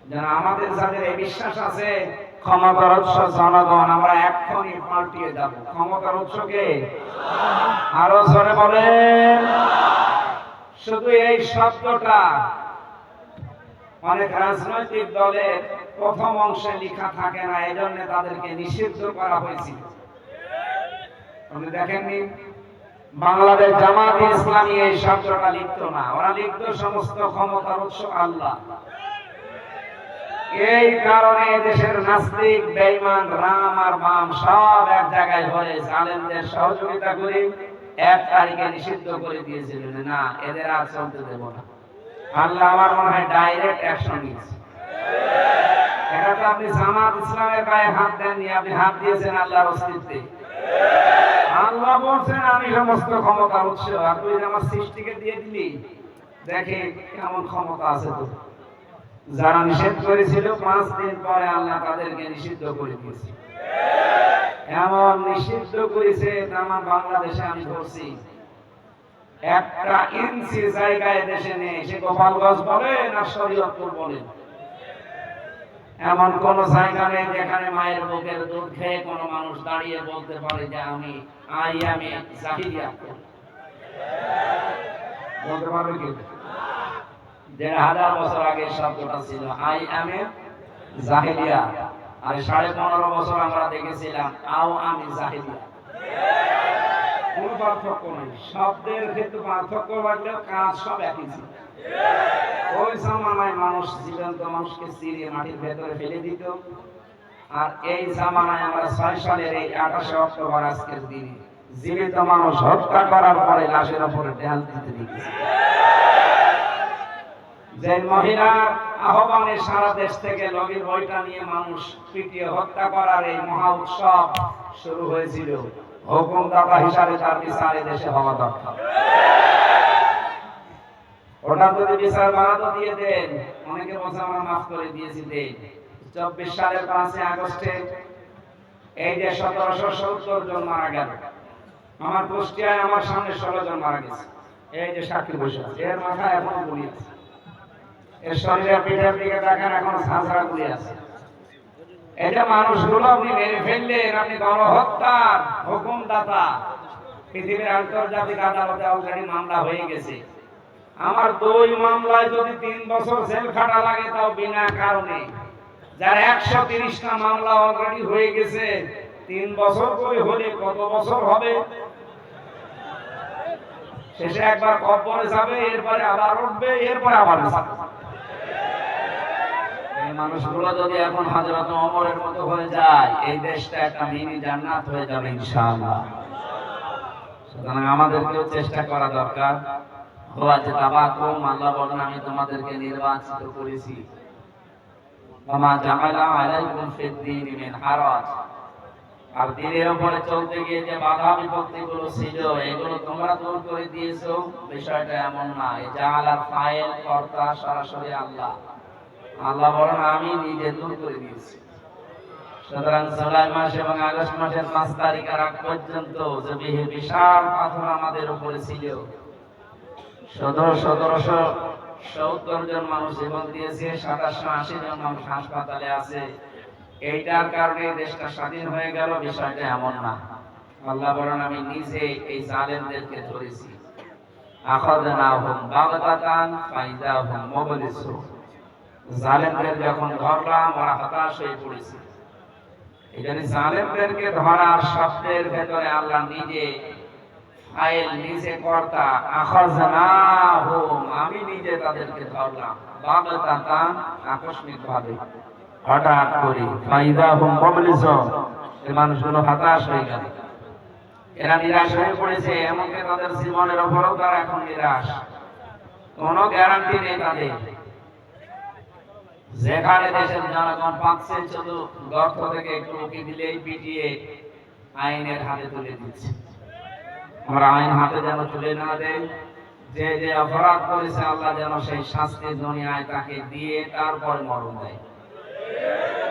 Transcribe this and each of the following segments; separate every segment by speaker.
Speaker 1: যেন আমাদের যাদের এই বিশ্বাস আছে ক্ষমতার উৎস জনগণ, আমরা এক্ষুনি পাল্টিয়ে যাব। ক্ষমতার উৎসকে আরো জোরে বলেন। শুধু এই শব্দটা অনেক রাজনৈতিক দলের প্রথম অংশে লেখা থাকে না, এই জন্য তাদেরকে নিষিদ্ধ করা হয়েছিল। আপনি দেখেননি বাংলাদেশ জামাত ইসলামী এই শব্দটা লিখত না, ওরা লিখত সমস্ত ক্ষমতার উৎস আল্লাহ। এই কারণে দেশের নাস্তিক বেঈমান রাম আর বাম সব এক জায়গায় হয়ে জালেমদের সহযোগিতা করে 1 তারিখে নিষিদ্ধ করে দিয়েছিলেন, না এদের আর চলতে দেব না। আল্লাহ আমার মনে হয় ডাইরেক্ট অ্যাকশন নিয়েছে। এটা তো আপনি জামাত ইসলামের গায়ে হাত দেননি, আপনি হাত দিয়েছেন আল্লাহর অস্তিত্বে। আল্লাহ বলছেন আমি সমস্ত ক্ষমতার উৎস, আর তুই আমার সৃষ্টিকে দিয়ে দিলি। দেখে কেমন ক্ষমতা আছে তো। যারা নিষেধ করেছিল 5 দিন পরে আল্লাহ তাদেরকে নিষিদ্ধ করে দিয়েছে। এমন নিষিদ্ধ করেছে আমার বাংলাদেশে আমি ধরছি 1 ইঞ্চি জায়গায় দেশে নেই, সে গোপালগঞ্জ বলে না শরীয়তপুর বলে, এমন কোন জায়গা নেই যেখানে মায়ের বুকের দুধ খেয়ে কোন মানুষ দাঁড়িয়ে বলতে পারে যে আমি জাহিলিয়া বলতে পারবে কি? 1500 বছর আগে শব্দটা ছিল আই এম এ জাহিলিয়া, আর 15.5 বছর আমরা দেখেছিলাম আও আমি জাহিলিয়া। কোন পার্থক্য নেই, শব্দের ক্ষেত্রে পার্থক্য বাড়লেও কাজ সব একই ছিল। ওই জামানায় মানুষ জীবন্ত মানুষকে চিরিয়ে মাটির ভেতরে ফেলে দিত, আর এই জামানায় আমরা 6 সালের এই 28 অক্টোবর আজকের দিনে জীবিত মানুষ হত্যা করার পরে লাশের উপরে ঢাল দিতে দেখেছি। যে মহিলার আহ্বানে সারা দেশ থেকে লগির বইটা নিয়ে মানুষ পিটিয়ে হত্যা করার এই মহা উৎসব শুরু হয়েছিল, হুকুমদাতা হিসাবে তার বিচার দেশে হওয়া দরকার। ওটা যদি বিচার বাড়াতে দিয়ে দেন, অনেকে বলছে আমরা মাফ করে দিয়েছি দেন। 24 সালের 5 আগস্টে এই যে 1770 জন মারা গেল, আমার কুষ্টিয়ায় আমার সামনে 16 জন মারা গেছে। এই যে সাক্ষী বসে আছে, এর মাথায় এখন গুলি আছে, এর শরীরে পিঠের দিকে দেখেন এখন ঝাঁঝরা গুলি আছে। এটা মানুষগুলো আপনি মেরে ফেললেন, আপনি গণহত্যার হুকুমদাতা। পৃথিবীর আন্তর্জাতিক আদালতে অলরেডি মামলা হয়ে গেছে। আমার 2 মামলায় যদি 3 বছর জেল খাটা লাগে তাও বিনা কারণে, যার 130টা মামলা অলরেডি হয়ে গেছে, 3 বছর করে হলে কত বছর হবে? শেষে একবার কবরে যাবে, এরপরে আবার উঠবে, এরপরে আবার যাবে। এই মানুষগুলো যদি এখন হযরত ওমরের মতো হয়ে যায়, এই দেশটা একটা মিনি জান্নাত হয়ে যাবে ইনশাআল্লাহ। সুতরাং আমাদেরকেও চেষ্টা করা দরকার। আল্লাহ বলেন আমি তোমাদেরকে নির্বাচিত করেছি, ওমা জাআলা আলাইকুম ফিদ-দীন মিন হারাজ। আর দ্বীনের উপরে চলতে গিয়ে যে বাধা বিপত্তিগুলো ছিল এগুলো তোমরা দূর করে দিয়েছো। বিষয়টা এমন না, এই জাআলার ফাইল কর্তা সরাসরি আল্লাহ। আল্লাহ বলেন আমি নিজে দূর করে দিয়েছি। সুতরাং জুলাই মাস এবং আগস্ট মাসের 5 তারিখের আগ পর্যন্ত যে বিশাল পাথর আমাদের উপরে ছিল, 1770 জন মানুষ জীবন দিয়েছে, 2780 জন মানুষ হাসপাতালে আছে। এইটার কারণে দেশটা স্বাধীন হয়ে গেল, বিষয়টা এমন না। আল্লাহ বলেন আমি নিজে এই জালেমদেরকে ধরেছি। আখাযনাহুম বাগতাতান ফাইযাহুম মুবলিসুন। জালেমদের যখন ধরলাম ওরা হতাশ হয়ে পড়েছে। এখানে জালেমদেরকে ধরার শব্দের ভেতরে আল্লাহ নিজে ফাইল, নিজে কর্তা। আখাযনাহুম আমি নিজে তাদেরকে ধরলাম, বাগতাতান আকস্মিকভাবে, হঠাৎ করে, ফাইযাহুম মুবলিসুন এই মানুষগুলো হতাশ হয়ে গেল, এরা নিরাশ হয়ে পড়েছে। এমনকি তাদের জীবনের উপরও তারা এখন নিরাশ, কোনো গ্যারান্টি নেই তাদের। যেখানে দেশের জনগণ পাচ্ছে শুধু গর্ত থেকে একটু উকি দিলেই পিটিয়ে আইনের হাতে তুলে দিচ্ছে। আমরা আইন হাতে যেন তুলে না দেয়, যে যে অপরাধ করেছে আল্লাহ যেন সেই শাস্তি দুনিয়ায় তাকে দিয়ে তারপরে মরণ দেয়।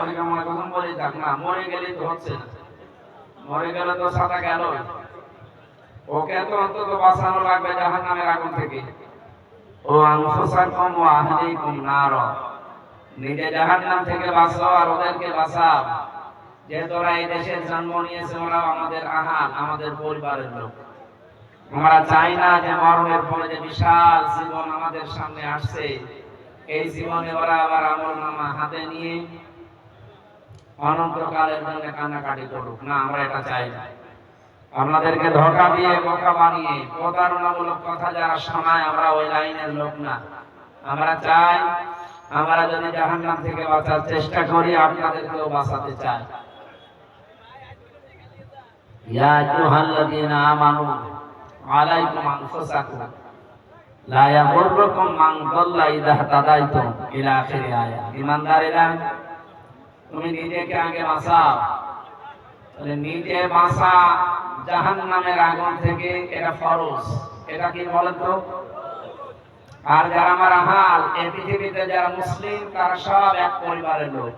Speaker 1: অনেকে মনে কখন বলি থাক না, মরে গেলেই তো হচ্ছে না, মরে গেলে তো সাদা গেল, ওকে তো অন্তত বাঁচানো লাগবে জাহান্নামের আগুন থেকে। ও আনফুসাকুম ওয়া আহলিকুম নার, নিজে জাহান্নাম থেকে বাঁচো আর ওদেরকে বাঁচাও। যেহেতু ওরা এই দেশে জন্ম নিয়েছে, ওরা আমাদের আহাল, আমাদের পরিবারের লোক। আমরা চাই না যে মরণের পরে যে বিশাল জীবন আমাদের সামনে আসছে, এই জীবনে ওরা আবার আমলনামা হাতে নিয়ে অনন্তকালের জন্য কান্নাকাটি করুক। না, আমরা এটা চাই না। আপনাদেরকে ধোঁকা দিয়ে বোকা বানিয়ে প্রতারণামূলক কথা যারা শোনায়, আমরা ওই লাইনের লোক না। আমরা চাই, আমরা যদি জাহান্নাম থেকে বাঁচার চেষ্টা করি, আপনাদেরকেও বাঁচাতে চাই। ইয়া আইয়ুহাল্লাযীনা আমানু আলাইকুম আনফুসাকুম লা ইয়াগুররুকুম মান দাল্লা ইযা তাদাইতুম ইলা আখির আয়াত। ঈমানদারেরা, তুমি নিজেকে আগে বাঁচাও। তাহলে নিজে বাঁচা জাহান্নামের আগুন থেকে, এটা ফরজ। এটা কি বলেন তো? আর যারা আমার আহাল, এই পৃথিবীতে যারা মুসলিম, তারা সব এক পরিবারের লোক।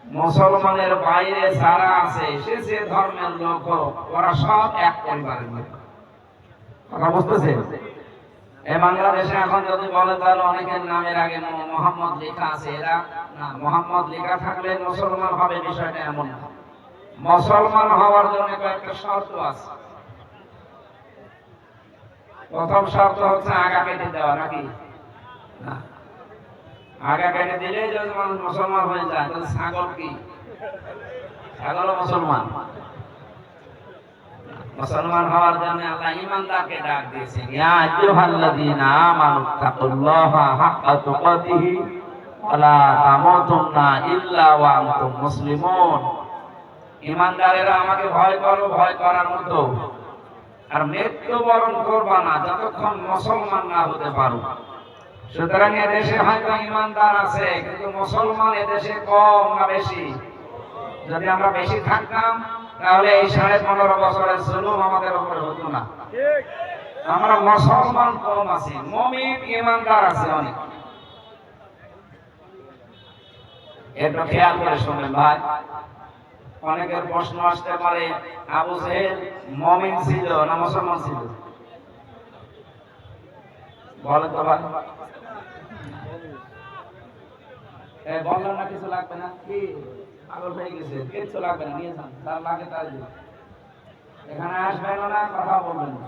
Speaker 1: মুসলমানের বাইরে যারা আছে, সে যে ধর্মের লোক হোক, ওরা সব এক পরিবারের লোক। কথা বুঝতেছে? এই বাংলাদেশে এখন যদি বলে, তাহলে অনেকের নামের আগে মোহাম্মদ লেখা আছে। এরা না, মোহাম্মদ লেখা থাকলে মুসলমান হবে, বিষয়টা এমন না। মুসলমান হওয়ার জন্য কয়েকটা শর্ত আছে। প্রথম শর্ত হচ্ছে আগা কেটে দেওয়া, নাকি না? আগা কেটে দিলে যদি মানুষ মুসলমান হয়ে যায়, তাহলে ছাগল কি? ছাগলও মুসলমান। মুসলমান হওয়ার জন্য আল্লাহ ঈমানদারকে ডাক দিয়েছেন, ইয়া আইয়ুহাল্লাযীনা আমানু তাকুল্লাহা হাক্কা তুকাতিহি ওয়া লা তামুতুন্না ইল্লা ওয়া আনতুম মুসলিমুন। ঈমানদারেরা আমাকে ভয় করো, ভয় করার মতো, আর মৃত্যুবরণ করবা না যতক্ষণ মুসলমান না হতে পারো। সুতরাং এদেশে হয়তো ঈমানদার আছে, কিন্তু মুসলমান এদেশে কম না বেশি? যদি আমরা বেশি থাকতাম, তাহলে এই 15.5 বছরের জুলুম আমাদের উপরে হতো না। আমরা মুসলমান কম আছি, মুমিন ঈমানদার আছে অনেক। একটু খেয়াল করে শুনবেন ভাই। অনেকের প্রশ্ন আসতে পারে, আবু জেহেল মুমিন ছিল না মুসলমান ছিল? বলেন তো ভাই। বললাম না কিছু লাগবে না, কি পাগল হয়ে গেছে? কিছু লাগবে না, নিয়ে যান, তার লাগে তার। এখানে আসবেন না, কথা বলবেন না।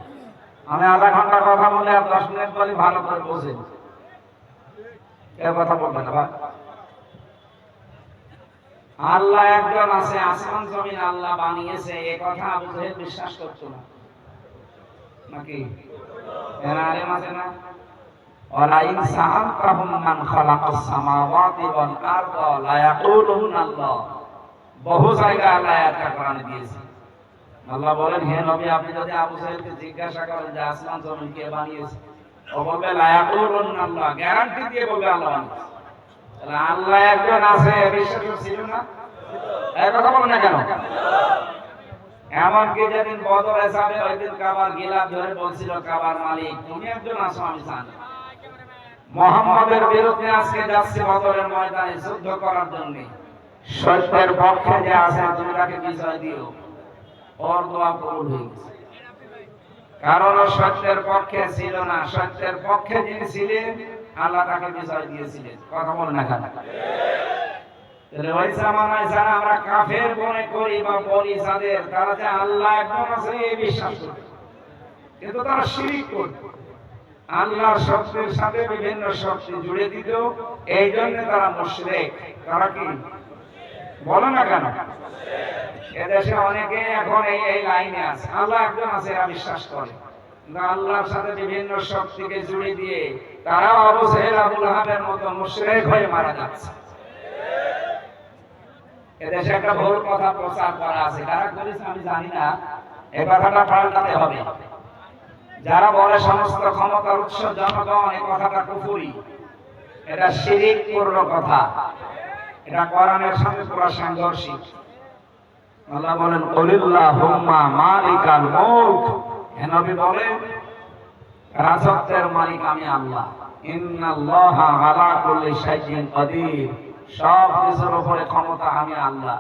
Speaker 1: আমি আধা ঘন্টা কথা বলে আর 10 মিনিট বলি, ভালো করে বসে কথা বলবেন না ভাই। আল্লাহ একজন আছে, আসমান জমিন আল্লাহ বানিয়েছে, এই কথা আবু জেহেল বিশ্বাস করতো না, নাকি? এরা আলেম আছে না? ওয়ালা ইন সাআলতাহুম মান খালাকাস সামাওয়াতি ওয়াল আরদা লা ইয়াকুলুনা আল্লাহ। বহু জায়গায় আল্লাহ এটা কোরআনে দিয়েছে। আল্লাহ বলেন, হে নবী, আপনি যদি আবু জেহেলকে জিজ্ঞাসা করেন যে আসমান জমিন কে বানিয়েছে, ও বলবে লা ইয়াকুলুনা আল্লাহ, গ্যারান্টি দিয়ে বলবে আল্লাহ বানিয়েছে। তাহলে আল্লাহ একজন আছে, বিশ্বাস ছিল না? এই কথা বলেন না কেন? এমনকি যেদিন বদরে যাবে, ওই দিন কাবার গিলাফ ধরে বলছিল, কাবার মালিক তুমি একজন আছো, আমি জানি। মুহাম্মাদের বিরুদ্ধে আজকে যাচ্ছে বদরের ময়দানে যুদ্ধ করার জন্য। সত্যের পক্ষে যে আছে, তুমি তাকে বিজয় দিও। ওর দোয়া কবুল হয়ে গেছে, কারণ ও সত্যের পক্ষে ছিল না। সত্যের পক্ষে যিনি ছিলেন, আল্লাহ তাকে বিজয় দিয়েছিলেন। কথা বলেন না কেন? ওই জামানায় যারা আমরা কাফের মনে করি বা বলি যাদের, তারা যে আল্লাহ একজন আছে এই বিশ্বাস করে, কিন্তু তারা শিরক করে। আল্লাহর শক্তির সাথে বিভিন্ন শক্তি জুড়ে দিত, এই জন্য তারা মুশরিক। তারা কি? বলো না কেন? এদেশে অনেকে এখন এই লাইনে আছে, আল্লাহ একজন আছে এরা বিশ্বাস করে, কিন্তু আল্লাহর সাথে বিভিন্ন শক্তিকে জুড়ে দিয়ে তারা আবু জেহেল, আবু লাহাবের মতো মুশরিক হয়ে মারা যাচ্ছে। এদেশে একটা ভুল কথা প্রচার করা আছে, কারা করেছে আমি জানি না, এই কথাটা পাল্টাতে হবে। যারা বলে সমস্ত ক্ষমতার উৎস জনগণ, এই কথাটা কুফরি, এটা শিরকপূর্ণ কথা। এটা কোরআনের সাথে পুরো সাংঘর্ষিক। আল্লাহ বলেন, কুলিল্লাহুম্মা মালিকাল মুলক, হে নবী বলেন, রাজত্বের মালিক আমি আল্লাহ। ইন্নাল্লাহা আলা কুল্লি শাইইন কাদির, সব কিছুর উপরে ক্ষমতা আমি আল্লাহ।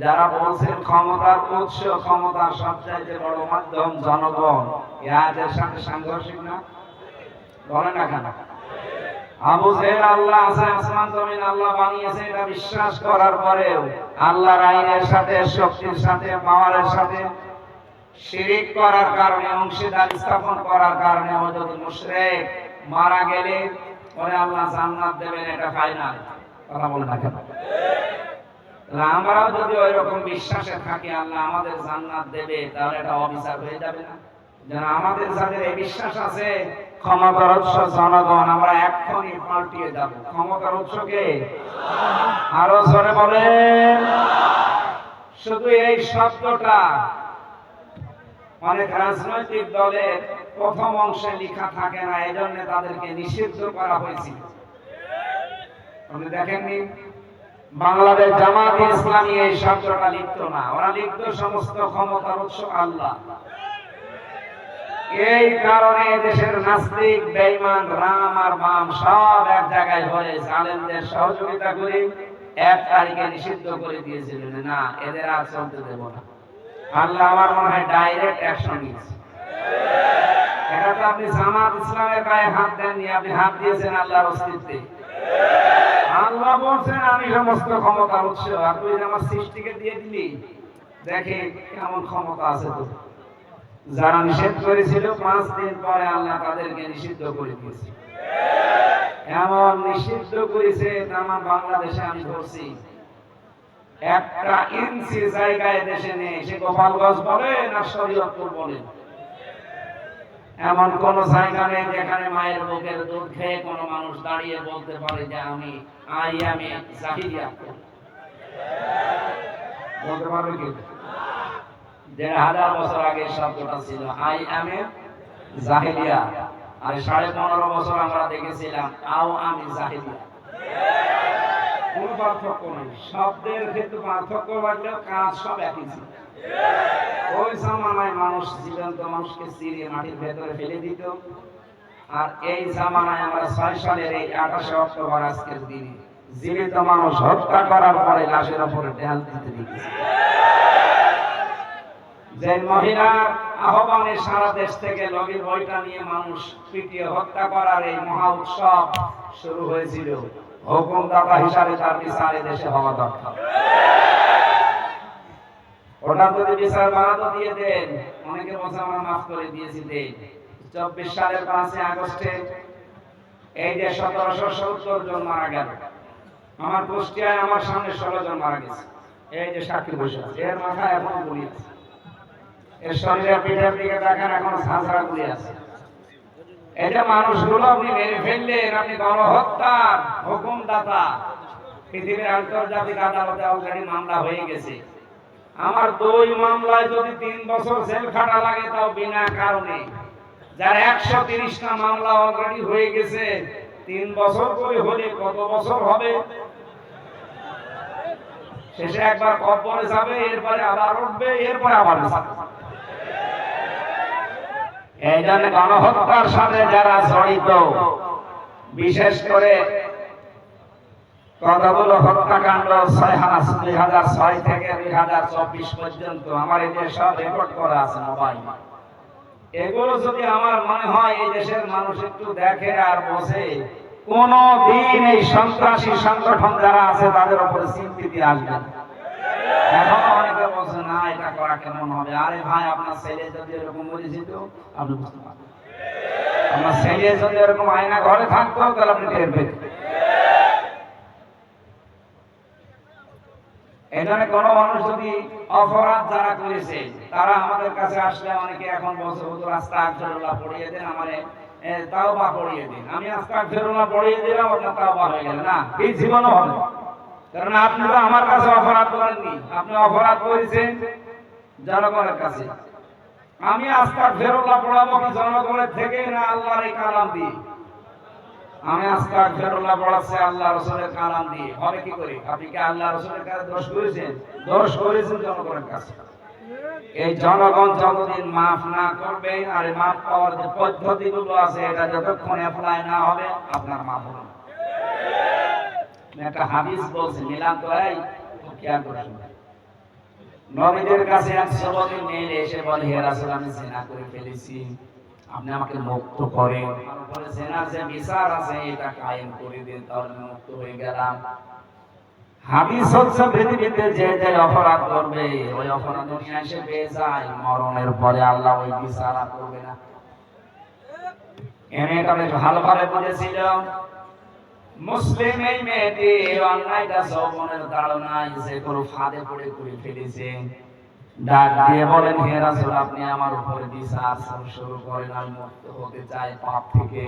Speaker 1: যারা বলছেন ক্ষমতার উৎস, ক্ষমতার সবচাইতে বড় মাধ্যম জনগণ, এর সাথে সাংঘর্ষিক না? বলেন না কেন? আবু জেহেল আল্লাহ আছে, আসমান জমিন আল্লাহ বানিয়েছে এটা বিশ্বাস করার পরেও আল্লাহর আইনের সাথে, শক্তির সাথে, পাওয়ারের সাথে শিরিক করার কারণে, অংশীদার স্থাপন করার কারণে ও যদি মুশরিক মারা গেলে ওরে আল্লাহ জান্নাত দেবেন, এটা ফাইনাল। কথা বলে না কেন? আমরাও যদি ওই রকম বিশ্বাসে থাকি আল্লাহ আমাদের জান্নাত দেবে, তাহলে এটা অবিচার হয়ে যাবে না? যেন আমাদের যাদের এই বিশ্বাস আছে ক্ষমতার উৎস জনগণ, আমরা এক্ষুনি পাল্টিয়ে যাব। ক্ষমতার উৎসকে আরো জোরে বলেন। শুধু এই শব্দটা অনেক রাজনৈতিক দলের প্রথম অংশে লেখা থাকে না, এই জন্য তাদেরকে নিষিদ্ধ করা হয়েছিল। আপনি দেখেননি বাংলাদেশ জামাত ইসলামী এই শব্দটা লিখতো না, ওরা লিখতো সমস্ত ক্ষমতার উৎস আল্লাহ। এই কারণে দেশের নাস্তিক, বেঈমান, রাম আর বাম সব এক জায়গায় হয়ে জালেমদের সহযোগিতা করে 1 তারিখে নিষিদ্ধ করে দিয়েছিলেন, না এদের আর চলতে দেব না। আল্লাহ আমার মনে হয় ডাইরেক্ট অ্যাকশন নিয়েছে। এটা তো আপনি জামাত ইসলামের গায়ে হাত দেননি, আপনি হাত দিয়েছেন আল্লাহর অস্তিত্বে। আল্লাহ বলছেন আমি সমস্ত ক্ষমতার উৎস, আর তুই আমার সৃষ্টিকে দিয়ে দিলি, দেখে কেমন ক্ষমতা আছে তো। যারা নিষেধ করেছিল 5 দিন পরে আল্লাহ তাদেরকে নিষিদ্ধ করে দিয়েছে। এমন নিষিদ্ধ করেছে আমার বাংলাদেশে আমি ধরছি 1 ইঞ্চি জায়গায় দেশে নেই, সে গোপালগঞ্জ বলে না শরীয়তপুর বলে, এমন কোন জায়গা নেই যেখানে মায়ের বুকের দুধ খেয়ে কোনো মানুষ দাঁড়িয়ে বলতে পারে যে আমি জাহিলিয়া বলতে পারবে কি? 1500 বছর আগে শব্দটা ছিল আই এম এ জাহিলিয়া, আর 15.5 বছর আমরা দেখেছিলাম আও আমি জাহিলিয়া। কোনো পার্থক্য নেই, শব্দের ক্ষেত্রে পার্থক্য বাড়লেও কাজ সব একই ছিল। ওই জামানায় মানুষ জীবন্ত মানুষকে চিরিয়ে মাটির ভেতরে ফেলে দিত, আর এই জামানায় আমরা 6 সালের এই 28 অক্টোবর আজকের দিনে জীবিত মানুষ হত্যা করার পরে লাশের উপরে ঢেল দিতে দেখেছি। যে মহিলার আহ্বানে সারা দেশ থেকে লগির বইটা নিয়ে মানুষ পিটিয়ে হত্যা করার এই মহা উৎসব শুরু হয়েছিল, হুকুমদাতা হিসাবে তার বিচার দেশে হওয়া দরকার। ওটা যদি বিচার বাড়াতে দিয়ে দেন, অনেকে বলছে আমরা মাফ করে দিয়েছি দেন। 24 সালের 5 আগস্টে এই যে 1770 জন মারা গেল, আমার কুষ্টিয়ায় আমার সামনে 16 জন মারা গেছে। এই যে সাক্ষী বসে আছে, এর মাথায় এখন গুলি আছে, এর শরীরে পিঠের দিকে দেখেন এখন ঝাঁঝরা গুলি আছে। এই যে মানুষগুলো আপনি মেরে ফেললেন, আপনি গণহত্যার হুকুমদাতা। পৃথিবীর আন্তর্জাতিক আদালতে অলরেডি মামলা হয়ে গেছে। আমার 2 মামলায় যদি 3 বছর জেল খাটা লাগে তাও বিনা কারণে, যার 130টা মামলা অলরেডি হয়ে গেছে, 3 বছর করে হলে কত বছর হবে? শেষে একবার কবরে যাবে, এরপরে আবার উঠবে, এরপরে আবার যাবে। এই জন্য গণহত্যার সাথে যারা জড়িত, বিশেষ করে কতগুলো হত্যাকাণ্ড 2006 থেকে 2024 পর্যন্ত আমার এই দেশে সব রেকর্ড করা আছে মোবাইল। এগুলো যদি আমার মনে হয় এই দেশের মানুষ একটু দেখে আর বসে, কোনদিন এই সন্ত্রাসী সংগঠন যারা আছে তাদের উপরে সিম্পিতি আসবে না। এখন অনেকে বলছে না এটা করা কেমন হবে। আরে ভাই, আপনার ছেলে যদি এরকম পরিচিত আপনি বুঝতে পারবেন, আপনার ছেলে যদি এরকম আয়না ঘরে থাকতো তাহলে আপনি টের পেতেন। এখানে কোন মানুষ যদি অপরাধ যারা করেছে তারা আমাদের কাছে আসলে অনেকে এখন বলছে হুজুর আস্তাগফিরুল্লাহ পড়িয়ে দেন, আমারে তাওবা পড়িয়ে দিন। আমি আস্তাগফিরুল্লাহ পড়িয়ে দিলাম, আপনার তাওবা হয়ে গেল না, এই জীবনও হবে। কারণ আপনি তো আমার কাছে অপরাধ করেননি, আপনি অপরাধ করেছেন জনগণের কাছে। আমি আস্তাগফিরুল্লাহ পড়াবো কি জনগণের থেকে না আল্লাহর এই কালাম দিয়ে? আমি আস্তাগফিরুল্লাহ পড়াচ্ছি আল্লাহ রাসূলের কালাম দিয়ে, হবে কি করে? আপনি কি আল্লাহ রাসূলের কাছে দোষ করেছেন? দোষ করেছেন জনগণের কাছে। এই জনগণ যতদিন মাফ না করবে, আর মাফ পাওয়ার যে পদ্ধতিগুলো আছে এটা যতক্ষণ অ্যাপ্লাই না হবে আপনার মাফ হবে না। একটা হাদিস বলছে, মিলান তো এই খেয়াল করে শুনুন। নবীদের কাছে এক যুবতী মেয়ে এসে বলে, হে রাসূল আমি জিনা করে ফেলেছি, আপনি আমাকে মুক্ত করেন, তারপরে জেনার যে বিচার আছে এটা কায়েম করে দিন, তাহলে আমি মুক্ত হয়ে গেলাম। হাদিস হচ্ছে পৃথিবীতে যে যে অপরাধ করবে ওই অপরাধ দুনিয়া এসে পেয়ে যায়, মরণের পরে আল্লাহ ওই বিচার আর করবে না। এটা বেশ ভালোভাবে বুঝেছিল মুসলিম। এই মেয়েটি অন্যায়টা যৌবনের তাড়নায় যে কোনো ফাঁদে পড়ে করে ফেলেছে। ডাক দিয়ে বলেন, হে রাসূল, আপনি আমার উপরে বিচার শুরু করেন, আমি মুক্ত হতে চাই পাপ থেকে।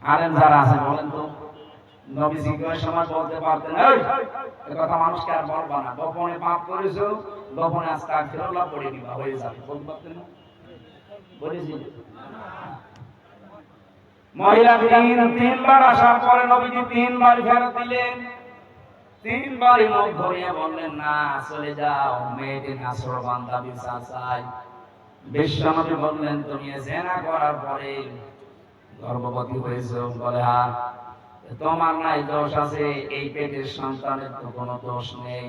Speaker 1: আরেন যারা আছে বলেন তো, নবীজি ওই সময় বলতে পারতেন, এই কথা মানুষকে আর বলবা না, গোপনে পাপ করেছো, গোপনে আস্তাগফিরুল্লাহ পড়ে দিবা, হয়ে যাবে, বলতে পারতেন না? বলেছি মহিলা তিনবার আসার পরে নবীজি তিনবার ফেরত দিলেন, তিনবারই মুখ ধরিয়ে বললেন, না চলে যাও, মেয়েটি নাছরবান্দা বিচার চাই। বিশ্বনবী বললেন, তুমি জিনা করার পরে গর্ভবতী হয়েছো? বলে হ্যাঁ। তোমার নাই দোষ আছে, এই পেটের সন্তানের তো কোনো দোষ নেই,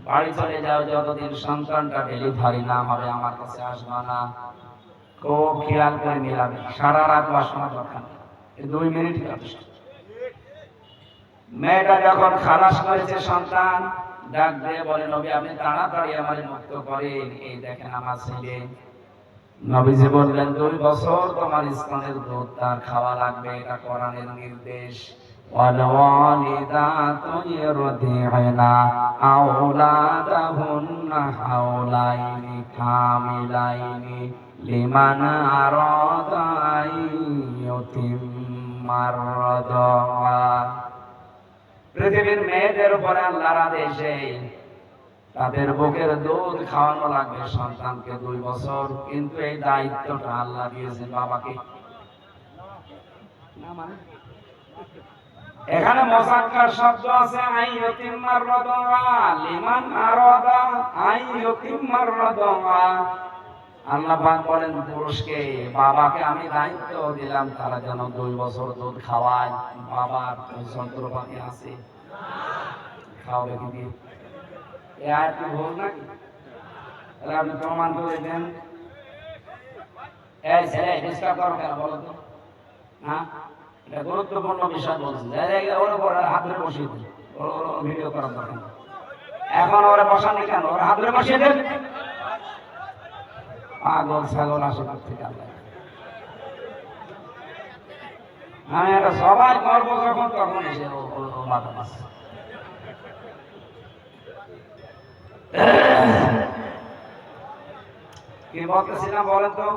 Speaker 1: বাড়ি চলে যাও, যতদিন সন্তানটা ডেলিভারি না হবে আমার কাছে আসবা না। খুব খেয়াল করে মিলাবে, সারা রাত বাসনা দরকার, 2 মিনিট যথেষ্ট। মেয়েটা যখন খালাস করেছে সন্তান, ডাক দিয়ে বলে, নবী আপনি তাড়াতাড়ি আমারে মুক্ত করেন, এই দেখেন আমার ছেলে। নবীজি বললেন, 2 বছর তোমার স্তনের দুধ তার খাওয়া লাগবে, এটা কোরআনের নির্দেশ। ওয়ালওয়ালিদাতু ইরদি'না আওলাদাহুন্না হাওলাইনি কামিলাইনি লিমান আরাদা আইয়ুতিম্মার রাদা। পৃথিবীর মেয়েদের উপরে আল্লাহর আদেশে তাদের বুকের দুধ খাওয়ানো লাগবে সন্তানকে 2 বছর, কিন্তু এই দায়িত্বটা আল্লাহ দিয়েছেন বাবাকে। এখানে মুযাক্কার শব্দ আছে, আইয়ুতিম্মার রাদা, লিমান আরাদা আইয়ুতিম্মার রাদা। আল্লাহ পাক বলেন পুরুষকে, বাবাকে আমি দায়িত্ব দিলাম তারা যেন 2 বছর দুধ খাওয়ায়। বাবার যন্ত্রপাতি আছে, খাওয়াবে কি দিয়ে? এ আর কি ভুল নাকি? তাহলে আপনি প্রমাণ করে দেন। এই ছেলে ডিস্টার্ব করো কেন বলো তো? হ্যাঁ, এটা গুরুত্বপূর্ণ বিষয় বলছি, ওর উপর হাত ধরে বসিয়ে দিন, ওর ভিডিও করার দরকার। এখন ওরা বসানি কেন? ওর হাত ধরে বসিয়ে দেন। পাগল ছাগল আসে থেকে আল্লাহ। আমি এটা সবাই করবো যখন, তখন এসে ও মাথা মাস। কি বলতেছিলাম বলেন তো?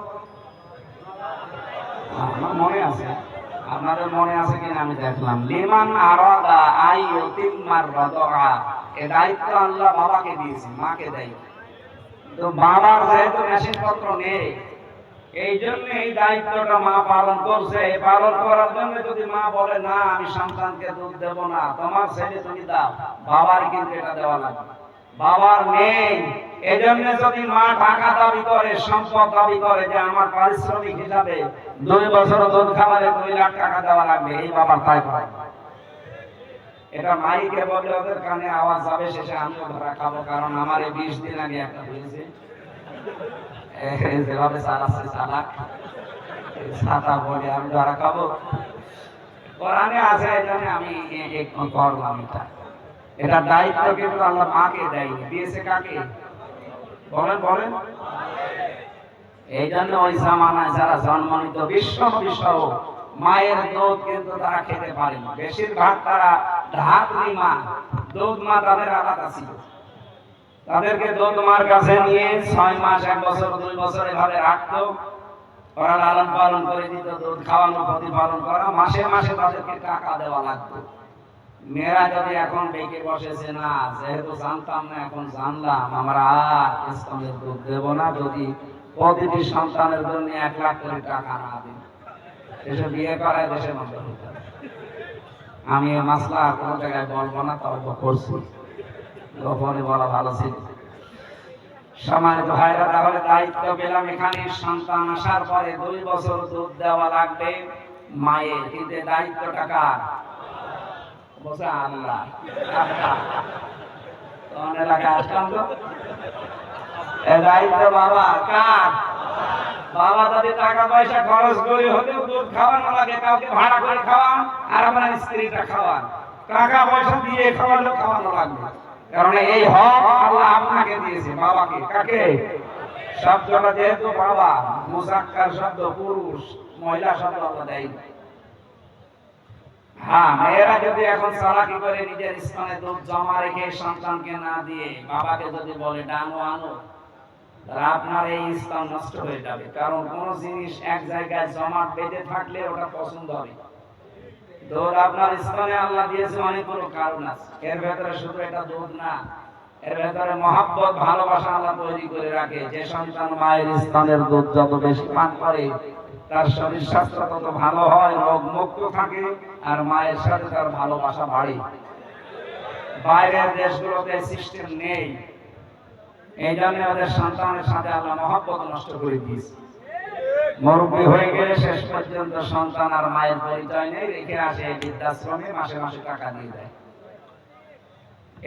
Speaker 1: আমার মনে আছে, আপনাদের মনে আছে কিনা আমি দেখলাম। লিমান আরাদা আইয়ুতিম্মার রাদা, এই দায়িত্ব আল্লাহ বাবাকে দিয়েছে, মাকে দেয়। তো বাবার যেহেতু মেশিন পত্র নেই, এই জন্য এই দায়িত্বটা মা পালন করছে। পালন করার জন্য যদি মা বলে, না আমি সন্তানকে দুধ দেব না, তোমার ছেলে তুমি দাও, বাবার কিন্তু এটা দেওয়া লাগবে। বাবার নেই, এজন্য যদি মা টাকা দাবি করে, সম্পদ দাবি করে, যে আমার পারিশ্রমিক হিসাবে 2 বছর দুধ খাওয়ালে 2 লাখ টাকা দেওয়া লাগবে, এই বাবার তাই করে। এটা মাইকে বললে ওদের কানে আওয়াজ যাবে, শেষে আমিও ধরা খাবো, কারণ আমার এই 20 দিন আগে একটা হয়েছে। যেভাবে চালাচ্ছে চালাক, ছাতা বলে আমি ধরা খাবো, কোরআনে আছে, এই জন্য আমি করলাম এটা। এটা দায়িত্ব কিন্তু আল্লাহ মাকে দেয়নি, দিয়েছে কাকে? বলেন বলেন। এই জন্য ওই জামানায় যারা জন্মনিত বিশ্ব মায়ের দুধ কিন্তু তারা খেতে পারেনি, বেশিরভাগ তারা ধাত্রী মা, দুধ মা তাদের আলাদা ছিল। তাদেরকে দুধ মার কাছে নিয়ে 6 মাস 1 বছর 2 বছর এভাবে রাখতো, ওরা লালন পালন করে দিত, দুধ খাওয়ানো প্রতিপালন করা, মাসে মাসে তাদেরকে টাকা দেওয়া লাগতো। মেয়েরা যদি এখন বেঁকে বসেছে, না যেহেতু জানতাম না এখন জানলাম, আমরা আর স্তনের দুধ দেব না যদি প্রতিটি সন্তানের জন্য 1 লাখ করে টাকা না দিই। এসব বিয়ে করায় দেশে বন্ধ হতে হবে। আমি এই মাসলা কোনো জায়গায় বলবো না, তর্ক করছি, গোপনে বলা ভালো ছিল। সম্মানিত ভাইরা, তাহলে দায়িত্ব পেলাম এখানে, সন্তান আসার পরে 2 বছর দুধ দেওয়া লাগবে মায়ের, কিন্তু দায়িত্ব কার? বলছে আল্লাহ। তখন এলাকায় আসলাম তো, দায়িত্ব বাবা কার? বাবা যদি টাকা পয়সা খরচ করে হলেও দুধ খাওয়ানো লাগে, কাউকে ভাড়া করে খাওয়ান আর আপনার স্ত্রীটা খাওয়ান, টাকা পয়সা দিয়ে খাওয়ালেও খাওয়ানো লাগবে। কারণ এই হক আল্লাহ আপনাকে দিয়েছে। বাবাকে, কাকে? শব্দটা যেহেতু বাবা, মুজাক্কার শব্দ, পুরুষ, মহিলা শব্দ আল্লাহ দেয়। হ্যাঁ, মেয়েরা যদি এখন চালাকি করে নিজের স্থানে দুধ জমা রেখে সন্তানকে না দিয়ে বাবাকে যদি বলে ডানো আনো, আপনার এই স্থান নষ্ট হয়ে যাবে। কারণ কোন জিনিস এক জায়গায় জমা বেঁধে থাকলে ওটা পছন্দ হবে। দুধ আপনার স্থানে আল্লাহ দিয়েছে অনেকগুলো কারণ আছে। এর ভেতরে শুধু এটা দুধ না, এর ভেতরে মহব্বত, ভালোবাসা আল্লাহ তৈরি করে রাখে। যে সন্তান মায়ের স্তনের দুধ যত বেশি পান করে তার শরীর স্বাস্থ্য তত ভালো হয়, রোগ মুক্ত থাকে, আর মায়ের সাথে তার ভালোবাসা বাড়ে। বাইরের দেশগুলোতে সিস্টেম নেই, এই জন্য ওদের সন্তানের সাথে আল্লাহ মহব্বত নষ্ট করে দিয়েছে। মুরব্বী হয়ে গেলে শেষ পর্যন্ত সন্তান আর মায়ের পরিচয় নেই, রেখে আসে বৃদ্ধাশ্রমে, মাসে মাসে টাকা দিয়ে দেয়।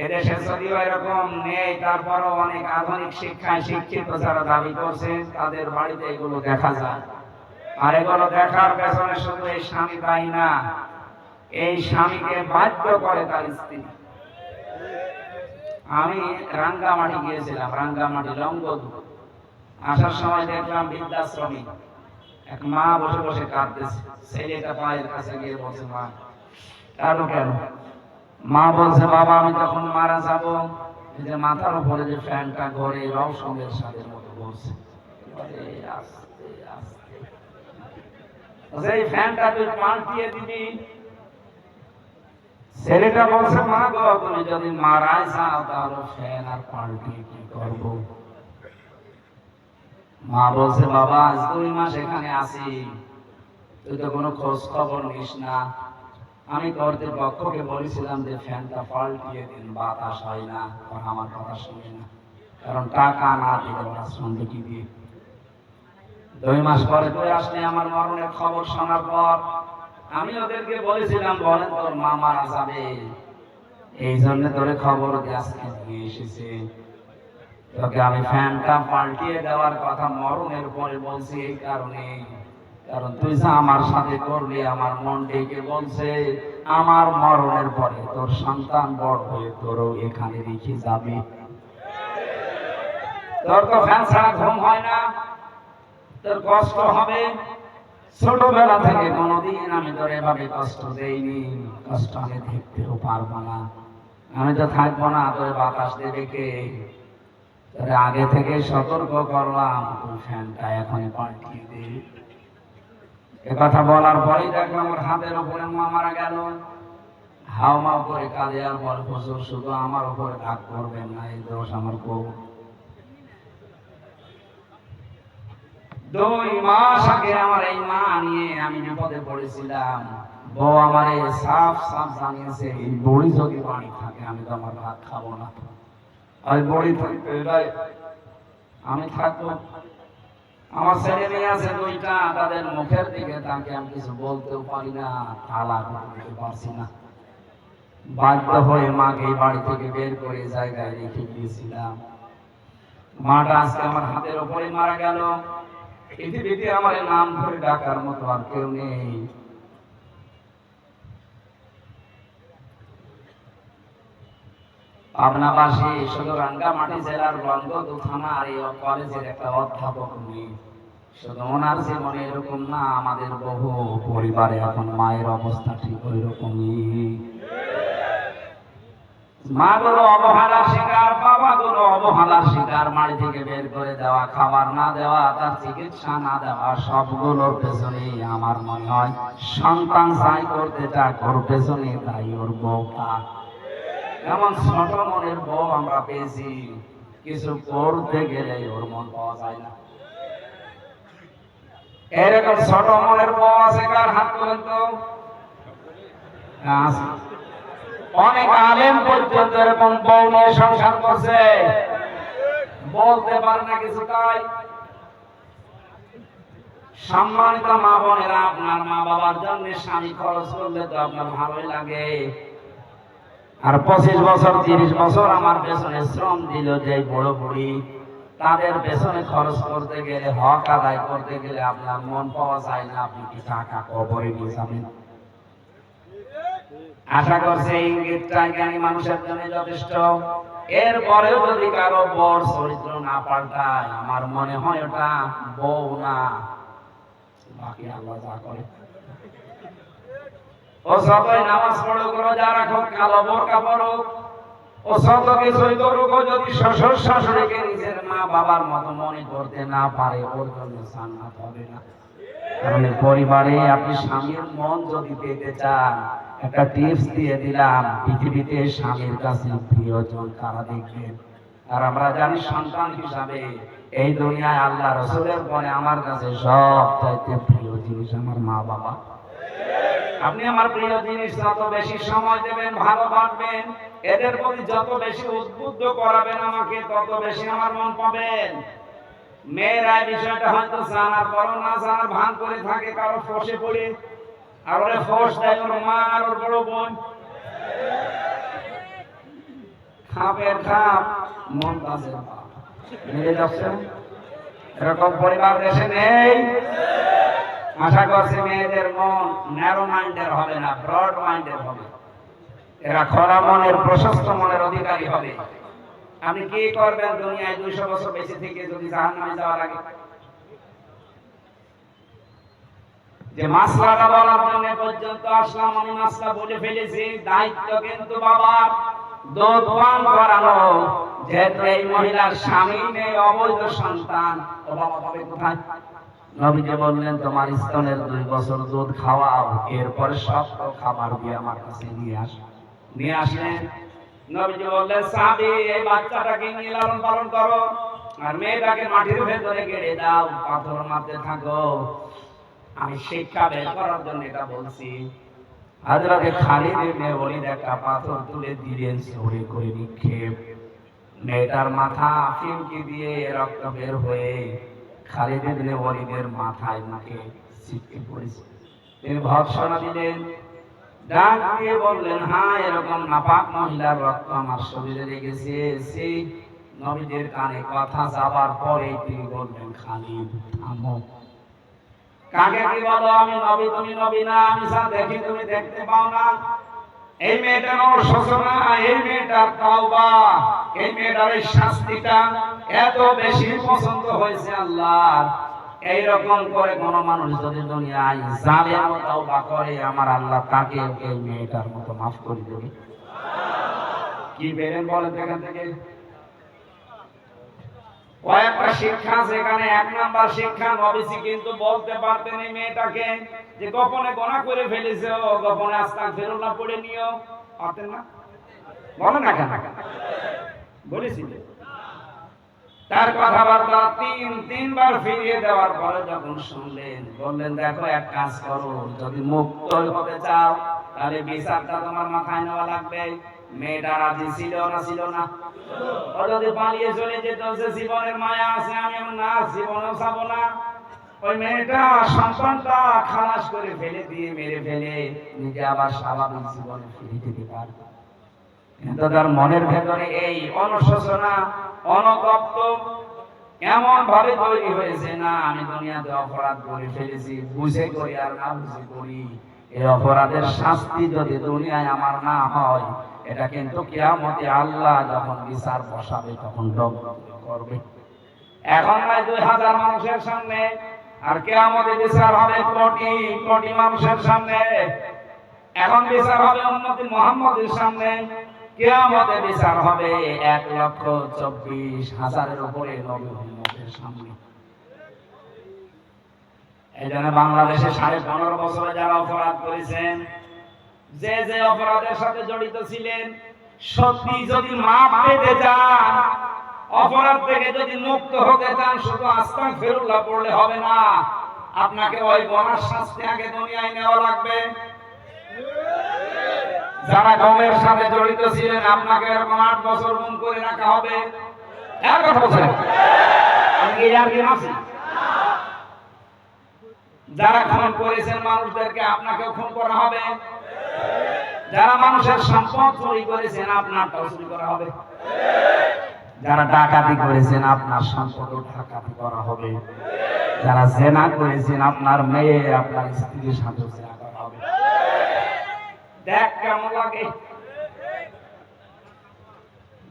Speaker 1: এদেশে যদিও এরকম নেই, তারপরও অনেক আধুনিক শিক্ষায় শিক্ষিত যারা দাবি করছে তাদের বাড়িতে এগুলো দেখা যায়। আর এগুলো দেখার পেছনে শুধু এই স্বামী দায়ী না, এই স্বামীকে বাধ্য করে তার স্ত্রী। আমি রাঙ্গামাটি গিয়েছিলাম, রাঙ্গামাটি লঙ্গদু। আসার সময় দেখলাম বৃদ্ধাশ্রমে এক মা বসে বসে কাঁদতেছে। ছেলেটা পায়ের কাছে গিয়ে বলছে, মা কাঁদো কেন? মা বলছে, বাবা আমি যখন মারা যাব, এই যে মাথার উপরে যে ফ্যানটা ঘরে রওশনের সাথে মতো ঘুরছে, আস্তে আস্তে এই ফ্যানটা তুই পাল্টিয়ে দিবি। ছেলেটা বলছে, মা গো তুমি যদি মারা যাও তাহলে ফ্যান আর পাল্টিয়ে কি করবো? মা বলছে, বাবা আজ 2 মাস এখানে আছি, তুই তো কোনো খোঁজ খবর নিস না। আমি কর্তৃপক্ষকে বলেছিলাম যে ফ্যানটা পাল্টিয়ে দিন, বাতাস হয় না, ওরা আমার কথা শুনে না। কারণ টাকা না দিলে ওরা শুনবে কি দিয়ে? 2 মাস পরে তুই আসলে আমার মরণের খবর শোনার পর আমি ওদেরকে বলেছিলাম, বলেন তোর মা মারা যাবে, এই জন্য তোরে খবর দিয়ে আজকে দিয়ে এসেছে। তোকে আমি ফ্যানটা পাল্টিয়ে দেওয়ার কথা মরণের পরে বলছি এই কারণে, কারণ তুই যা আমার সাথে করলি আমার মন ডেকে বলছে আমার মরণের পরে তোর সন্তান বড় হয়ে তোরও এখানে রেখে যাবে। তোর তো ফ্যান ছাড়া ঘুম হয় না, তোর কষ্ট হবে। ছোটবেলা থেকে কোনোদিন আমি তোর এভাবে কষ্ট দেইনি, কষ্ট আমি দেখতেও পারবো না। আমি তো থাকবো না, তোর বাতাস দেবে কে? তোর আগে থেকে সতর্ক করলাম, তুই ফ্যানটা এখন পাল্টিয়ে দে। কথা বলার পরেই দেখলাম আমার হাতের উপরে মা মারা গেল। হাও মাও করে কাঁদে আর বলে, হুজুর শুধু আমার উপরে ভাগ করবেন না, এই দোষ আমার বউ। 2 মাস আগে আমার এই মা নিয়ে আমি বিপদে পড়েছিলাম। বউ আমার এই সাফ সাফ জানিয়েছে, এই বড়ি যদি পানি থাকে আমি তো আমার ভাত খাবো না, আর বড়ি থাকবে আমি থাকবো। আমার ছেলে মেয়ে আছে 2টা, তাদের মুখের দিকে তাকে আমি কিছু বলতেও পারি না, তালা করতে পারছি না। বাধ্য হয়ে মাকে এই বাড়ি থেকে বের করে জায়গায় রেখে দিয়েছিলাম। মাটা আজকে আমার হাতের উপরে মারা গেল। পৃথিবীতে আমার নাম ধরে ডাকার মতো আর কেউ নেই। পাবনাবাসী শুধু রাঙ্গামাটি জেলার লঙ্গদু থানার এই কলেজের একটা অধ্যাপক নেই, শুধু ওনার জীবনে এরকম না, আমাদের বহু পরিবারে এখন মায়ের অবস্থা ঠিক ওই রকমই। মাগুলো অবহেলার শিকার, বাবাগুলো অবহেলার শিকার, বাড়ি থেকে বের করে দেওয়া, খাবার না দেওয়া, তার চিকিৎসা না দেওয়া, সবগুলোর পেছনে আমার মনে হয় সন্তান যাই করতে চায় ওর পেছনে তাই ওর বউটা। এমন ছোট মনের বউ আমরা পেয়েছি, কিছু করতে গেলে ওর মন পাওয়া যায় না। এরকম ছোট মনের বউ আছে কার হাত পর্যন্ত? অনেক আলেম পর্যন্ত এরকম বউ নিয়ে সংসার করছে, বলতে পারে না কিছু। তাই সম্মানিত মা বোনেরা, আপনার মা বাবার জন্য স্বামী খরচ করলে তো আপনার ভালোই লাগে। আর 25 বছর 30 বছর আমার পেছনে শ্রম দিল যে বড় বুড়ি, তাদের পেছনে খরচ করতে গেলে, হক আদায় করতে গেলে আপনার মন পাওয়া যায় না, আপনি কি টাকা কবরে নিয়ে যাবেন? আশা করছি এই ইঙ্গিতটা জ্ঞানী মানুষের জন্য যথেষ্ট। এরপরেও যদি কারো বড় চরিত্র না পাল্টায়, আমার মনে হয় ওটা বউ না, বাকি আল্লাহ যা করে। ও সবাই নামাজ পড়ুক, রোজা রাখুক, কালো বোরকা পড়ুক, ও সব কিছুই করুক, যদি শ্বশুর শাশুড়িকে নিজের মা বাবার মতো মনে করতে না পারে, ওর জন্য জান্নাত হবে না। কারণ পরিবারে আপনি স্বামীর মন যদি পেতে চান, একটা টিপস দিয়ে দিলাম, পৃথিবীতে স্বামীর কাছে প্রিয়জন কারা দেখবেন? আর আমরা জানি সন্তান হিসাবে এই দুনিয়ায় আল্লাহ রাসূলের পরে আমার কাছে সবচাইতে প্রিয় জিনিস আমার মা বাবা। আপনি আমার প্রিয় জিনিস যত বেশি সময় দেবেন, ভালোবাসবেন, এদের প্রতি যত বেশি উদ্বুদ্ধ করাবেন আমাকে, তত বেশি আমার মন পাবেন। মেয়েরা বিষয়টা হয়তো জানার পরও না জানার ভান করে থাকে, কারো ফসে পড়ে, আর ওরে ফস দেয় ওর মা আর ওর বড় বোন। খাপের খাপ মন কাছে মিলে যাচ্ছে। এরকম পরিবার দেশে নেই। আশা করছি মেয়েদের মন ন্যারো মাইন্ডের হবে না, ব্রড মাইন্ডের হবে। এরা খোলা মনের, প্রশস্ত মনের অধিকারী হবে। আপনি কি করবেন দুনিয়ায় 200 বছর বেঁচে থেকে যদি জাহান্নামে যাওয়ার আগে? যে মাসলাটা বলার জন্য পর্যন্ত আসলাম, আমি মাসলা বলে ফেলেছি। দায়িত্ব কিন্তু বাবার, দুধ পান করানো। যেহেতু এই মহিলার স্বামী নেই, অবৈধ সন্তান, ও বাবা পাবে কোথায়? নবীজি বললেন, তোমার স্তনের 2 বছর দুধ খাওয়াও, এরপরে সব খাবার দিয়ে আমার কাছে নিয়ে আস। নিয়ে আসলেন। নবীজি বললেন, সাহাবী, এই বাচ্চাটাকে নিয়ে লালন পালন করো, আর মেয়েটাকে মাটির ভেতরে গেড়ে দাও, পাথর মারতে থাকো। আমি শিক্ষা বের করার জন্য এটা বলছি। হযরত খালিদ ইবনে ওলীদ একটা পাথর তুলে দিলেন, ছুরি করে নিক্ষেপ। মেয়েটার মাথা ফিনকি দিয়ে রক্ত বের হয়ে খালিদ ইবনে ওলীদের মাথায় মুখে ছিটকে পড়েছে। তিনি ভর্ৎসনা দিলেন, ডাক দিয়ে বললেন, হ্যাঁ, এরকম নাপাক মহিলার রক্ত আমার শরীরে লেগেছে। সেই নবীদের কানে কথা যাবার পরে তিনি বললেন, খালিদ থামো। কাকে কি বলো? আমি নবী, তুমি নবী না। আমি যা দেখি তুমি দেখতে পাও না। এই মেয়েটার অনুশোচনা, এই মেয়েটার তাওবা, এই মেয়েটার এই শাস্তিটা এত বেশি পছন্দ হয়েছে আল্লাহর। এইরকম করে কোন মানুষ যদি দুনিয়ায় জালেম তাওবা করে, আমার আল্লাহ তাকে এই মেয়েটার মতো মাফ করে দেবে। কি বেরেন বলেন এখান থেকে? কয়েকটা শিক্ষা, সেখানে 1 নাম্বার শিক্ষা, নবীজি কিন্তু বলতে পারতেন এই মেয়েটাকে যে গোপনে গুনাহ করে ফেলেছে, ও গোপনে আস্তাগফিরুল্লাহ পড়ে নিও, পারতেন না? বলেন না কেন? বলেছিলেন। তার কথাবার্তা 3বার ফিরিয়ে দেওয়ার পরে যখন শুনলেন, বললেন, দেখো, এক কাজ করো, যদি মুক্ত হতে চাও তাহলে বিচারটা তোমার মাথায় নেওয়া লাগবে। মেয়েটা রাজি ছিল না? ছিল না? ও যদি পালিয়ে চলে যেত, যে জীবনের মায়া আছে, আমি না জীবনেও চাবো না, ওই মেয়েটা সন্তানটা খালাস করে ফেলে দিয়ে, মেরে ফেলে নিজে আবার স্বাভাবিক জীবনে ফিরে যেতে পারত। কিন্তু তার মনের ভেতরে এই অনুশোচনা, অনুতপ্ত এমন ভাবে তৈরি হয়েছে, না, আমি দুনিয়াতে অপরাধ করে ফেলেছি, বুঝে করি আর না বুঝে করি, এই অপরাধের শাস্তি যদি দুনিয়ায় আমার না হয়, এটা কিন্তু কিয়ামতে আল্লাহ যখন বিচার বসাবে তখন করবে। এখন নাই 2000 মানুষের সামনে, আর কিয়ামতে বিচার হবে কোটি কোটি মানুষের সামনে। এখন বিচার হবে উম্মতে মুহাম্মদের সামনে, কিয়ামতে বিচার হবে 1,24,000-এর উপরে নবী উম্মতের সামনে। এই জন্য বাংলাদেশে 15.5 বছরে যারা অপরাধ করেছেন, যে যে অপরাধের সাথে জড়িত ছিলেন, সত্যি যদি মাপ পেতে চান, অপরাধ থেকে যদি মুক্ত হতে চান, শুধু আস্তাগফিরুল্লাহ পড়লে হবে না, আপনাকে ওই গুনার শাস্তি আগে দুনিয়ায় নেওয়া লাগবে। যারা গমের সাথে জড়িত ছিলেন, আপনাকে এরকম 8 বছর গুম করে রাখা হবে। এক কথা বলছেন, আমি কি আর কি আছি? যারা খুন করেছেন মানুষদেরকে, আপনাকেও খুন করা হবে। যারা মানুষের সম্পদ চুরি করেছেন, আপনারটাও চুরি করা হবে। যারা ডাকাতি করেছেন আপনার সম্পদ ডাকাতি করা হবে, যারা জেনা করেছেন আপনার মেয়ে আপনার স্ত্রীর সাথে জেনা করা হবে। দেখ কেমন লাগে।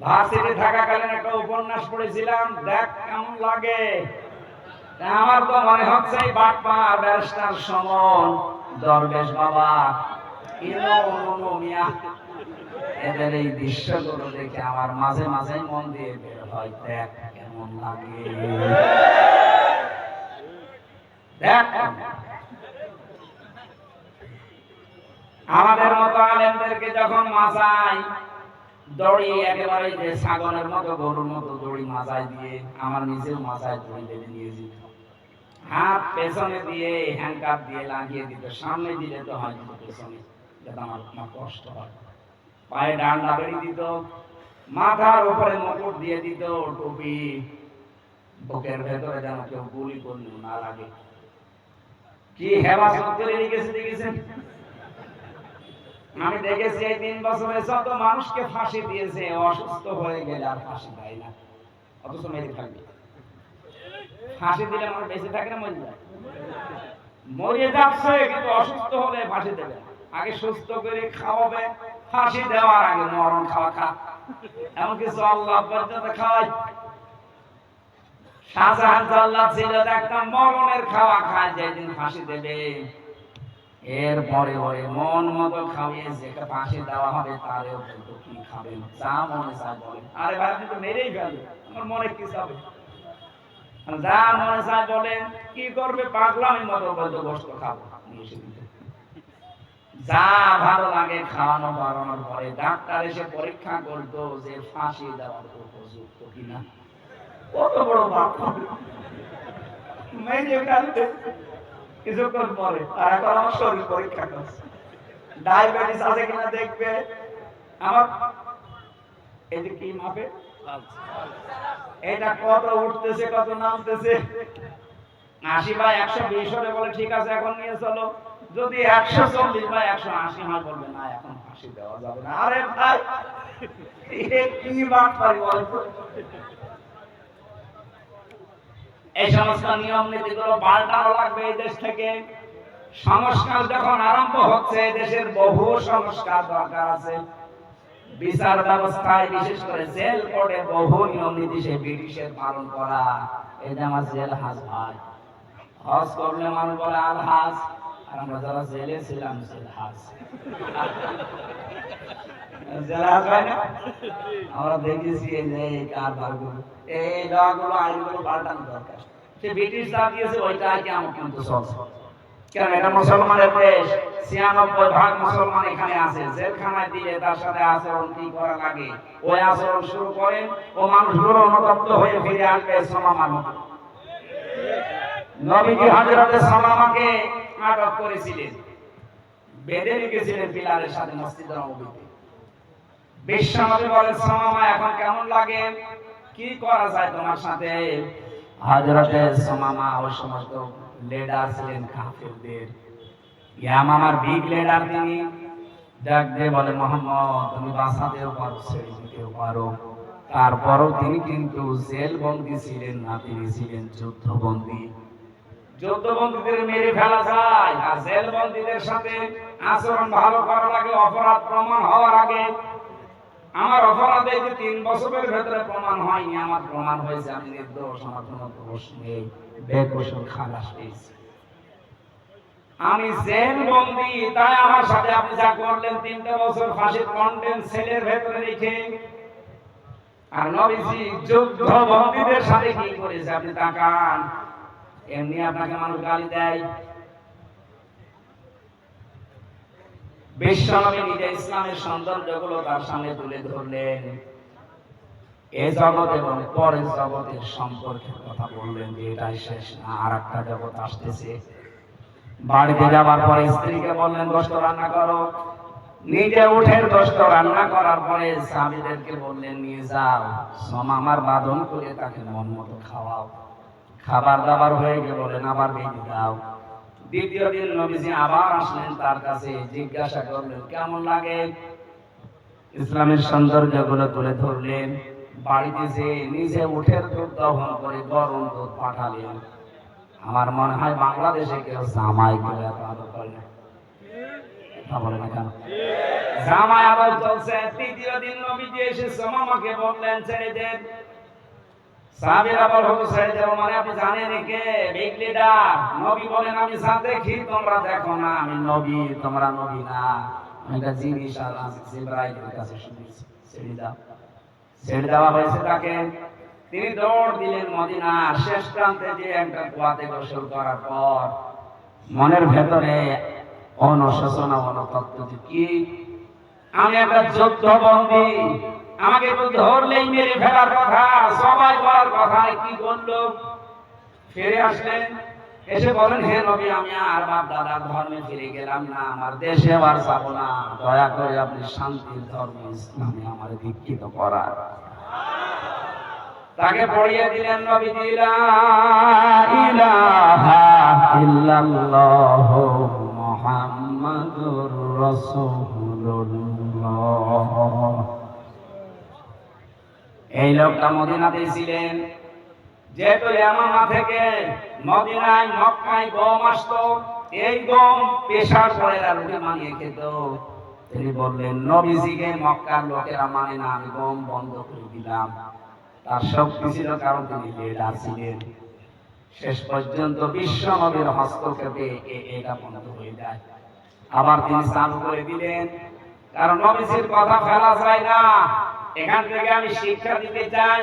Speaker 1: ভার্সিটি থাকাকালীন একটা উপন্যাস পড়েছিলাম, দেখ কেমন লাগে। আমার তো মনে হচ্ছে এই বাটপার ব্যারিস্টার সমন দরবেশ বাবা মিয়া এদের এই দৃশ্যগুলো দেখে আমার মাঝে মাঝে মন দিয়ে বের হয়, দেখ কেমন লাগে, দেখ। আমাদের মতো আলেমদেরকে যখন মাজায় দড়ি একেবারে যে ছাগলের মতো গরুর মতো দড়ি মাজায় দিয়ে, আমার নিজের মাজায় দড়ি বেঁধে নিয়ে যেত, হাত পেছনে দিয়ে হ্যান্ডকাপ দিয়ে লাগিয়ে দিত, সামনে দিলে তো হয় না পেছনে, যাতে আমার কষ্ট হয়। পায়ে ডান্ডা বেরিয়ে দিত, মাথার উপরে মুকুট দিয়ে দিত, টুপি, বুকের ভেতরে যেন কেউ গুলি করলে না লাগে। কি হেফাজত করে রেখেছে দেখেছেন। আমি দেখেছি এই 3 বছরে যত মানুষকে ফাঁসি দিয়েছে, অসুস্থ হয়ে গেলে আর ফাঁসি দেয় না, অথচ মেরে থাকবে। ফাঁসি দিলে মানুষ বেঁচে থাকে না মরে যায়? মরে যাচ্ছে, কিন্তু অসুস্থ হলে ফাঁসি দেবে না। আগে সুস্থ করে খাওয়াবে, ফাঁসি দেওয়ার আগে মরণ খাওয়া খা, এমন কিছু আল্লাহ পর্যন্ত খাওয়াই। শাহজাহান জাল্লাদ ছিল, দেখতাম মরণের খাওয়া খায়, যেদিন ফাঁসি দেবে এরপরে ওই মন মতো খাওয়িয়ে যেটা ফাঁসি দেওয়া হবে তারেও বলতো কি খাবেন, যা মনে চায় বলেন। আরে ভাই আপনি তো মেরেই ফেলবে, আমার মনে কি চাবে, যা মনে চায় বলেন। কি করবে, পাগলামি মতো বলতো গোশত খাবো, নিয়ে এসে দিত। যা ভালো লাগে খাওয়ানো বাড়ানোর পরে ডাক্তার এসে পরীক্ষা করতো যে ফাঁসি দেওয়ার উপযুক্ত কিনা। কত বড় বাপ, মেরে ফেলবে কিছুক্ষণ পরে। আর এখন আমার শরীর পরীক্ষা করছে, ডায়াবেটিস আছে কিনা দেখবে। আমার এই যে কি মাপে, এটা কত উঠতেছে কত নামতেছে। 80/120 হলে বলে ঠিক আছে এখন নিয়ে চলো। যদি 140/180 হয় বলবে না এখন ফাঁসি দেওয়া যাবে না। আরে ভাই কি বাট পারি বলতো। এই সমস্ত নিয়ম নীতিগুলো পাল্টানো লাগবে এই দেশ থেকে। সংস্কার যখন আরম্ভ হচ্ছে, দেশের বহু সংস্কার দরকার আছে। বিচার ব্যবস্থায় বিশেষ করে জেল কোর্টে বহু নিয়ম নীতি সে ব্রিটিশের পালন করা। এই যে আমার জেল হাজ ভাই, হজ করলে মানুষ বলে আল হাজ, আর আমরা যারা জেলে ছিলাম জেল হাজ। জেল হাজ হয় না? আমরা দেখেছি এই যে এই কারবারগুলো, এই লগুলো আইনগুলো পাল্টানো দরকার। সে ব্রিটিশ যা দিয়েছে ওইটাই কি আমার কিন্তু চলছে। কারণ এটা মুসলমানের দেশ, 96% মুসলমান এখানে আছে। জেলখানায় দিলে তার সাথে আচরণ কি করা লাগে ওই আচরণ শুরু করেন, ও মানুষগুলো অনুতপ্ত হয়ে ফিরে আসবে সামামার মতো। নবীজি হযরতে সামামাকে আটক করেছিলেন, বেঁধে রেখেছিলেন পিলারের সাথে মসজিদের নববীতে। বিশ্বনবী বলেন, সামামা এখন কেমন লাগে, কি করা যায় তোমার সাথে? হযরতে সামামা ওই সমস্ত লিডার ছিলেন কাফেরদের, ইয়ামামার বিগ লিডার তিনি। ডাক দিয়ে বলে, মুহাম্মদ তুমি বাঁচাতেও পারো ছেড়ে দিতেও পারো। তারপরও তিনি কিন্তু জেল বন্দী ছিলেন না, তিনি ছিলেন যুদ্ধবন্দী। যুদ্ধবন্দীদের মেরে ফেলা যায়, আর জেল বন্দীদের সাথে আচরণ ভালো করা লাগে অপরাধ প্রমাণ হওয়ার আগে। আমার অপরাধ এই যে 3 বছরের ভেতরে প্রমাণ হয়নি, আমার প্রমাণ হয়েছে আমি নির্দোষ, আমার কোনো দোষ নেই, বেকসুর খালাস পেয়েছি, আমি জেল বন্দী। তাই আমার সাথে আপনি যা করলেন 3টা বছর ফাঁসির কন্ডেম সেলের ভেতরে রেখে, আর নবীজি যুদ্ধবন্দীদের সাথে কি করেছে আপনি তাকান। এমনি আপনাকে মানুষ গালি দেয়। বিশ্বনবী নিজে ইসলামের সৌন্দর্যগুলো তার সামনে তুলে ধরলেন, এই জগৎ এবং পরের জগতের সম্পর্কের কথা বললেন যে এটাই শেষ না, আর একটা জগৎ আসতেছে। বাড়িতে যাবার পরে স্ত্রীকে বললেন গোশত রান্না করো, নিজে উঠের গোশত রান্না করার পরে সাহাবীদেরকে বললেন নিয়ে যাও, সামামার বাঁধন করে তাকে মন মতো খাওয়াও। খাবার দাবার হয়ে গেলে বলেন আবার বেঁধে দাও। দ্বিতীয় দিন নবীজি আবার আসলেন তার কাছে, জিজ্ঞাসা করলেন কেমন লাগে। ইসলামের সৌন্দর্যগুলো তুলে ধরলেন। বাড়িতে যে নিজে উঠের দুধ দহন করে গরম দুধ পাঠালেন। আমার মনে হয় বাংলাদেশে কেউ জামাই করে এত আদর করে না। বলে না কেন? জামাই আদর চলছে। তৃতীয় দিন নবীজি এসে মামাকে বললেন ছেড়ে দেন। সাহাবীরা বলল ছেড়ে দেব মানে আপনি জানেন কে? Big leader. নবী বলেন আমি সাদেকি তোমরা দেখো না, আমি নবী তোমরা নবী না। আমি একটা জিনিস জিবরাইলের কাছে শুনেছি, ছেড়ে দাও। ছেড়ে দেওয়া হয়েছে তাকে। তিনি দৌড় দিলেন মদিনার শেষ প্রান্তে যে একটা কুয়াতে গোসল করার পর মনের ভেতরে অনুশোচনা অনুতপ্ত কি আমি একটা যুদ্ধবন্দী, আমাকে তো ধরলেই মেরে ফেলার কথা, সবাই বলার কথা। কি করলো? ফিরে আসলেন, এসে বলেন হে নবী আমি আর বাপ দাদার ধর্মে ফিরে গেলাম না, আমার দেশে আর যাব না, দয়া করে আপনি শান্তির ধর্ম ইসলামে আমার দীক্ষিত করার। তাকে পড়িয়ে দিলেন নবীজি লা ইলাহা ইল্লাল্লাহ মুহাম্মাদুর রাসূলুল্লাহ। এই লোকটা মদিনাতে ছিলেন। যেহেতু ইয়ামামা থেকে মদিনায় মক্কায় গম আসতো, এই গম পেশার পরে রুটি বানিয়ে খেত। তিনি বললেন নবীজিকে মক্কার লোকেরা মানে না, আমি গম বন্ধ করে দিলাম। তার শক্তি ছিল কারণ তিনি লিডার ছিলেন। শেষ পর্যন্ত বিশ্ব নবীর হস্তক্ষেপে এটা বন্ধ হয়ে যায়। আবার তিনি চালু করে দিলেন, কারণ নবীজির কথা ফেলা যায় না। এখান থেকে আমি শিক্ষা দিতে চাই,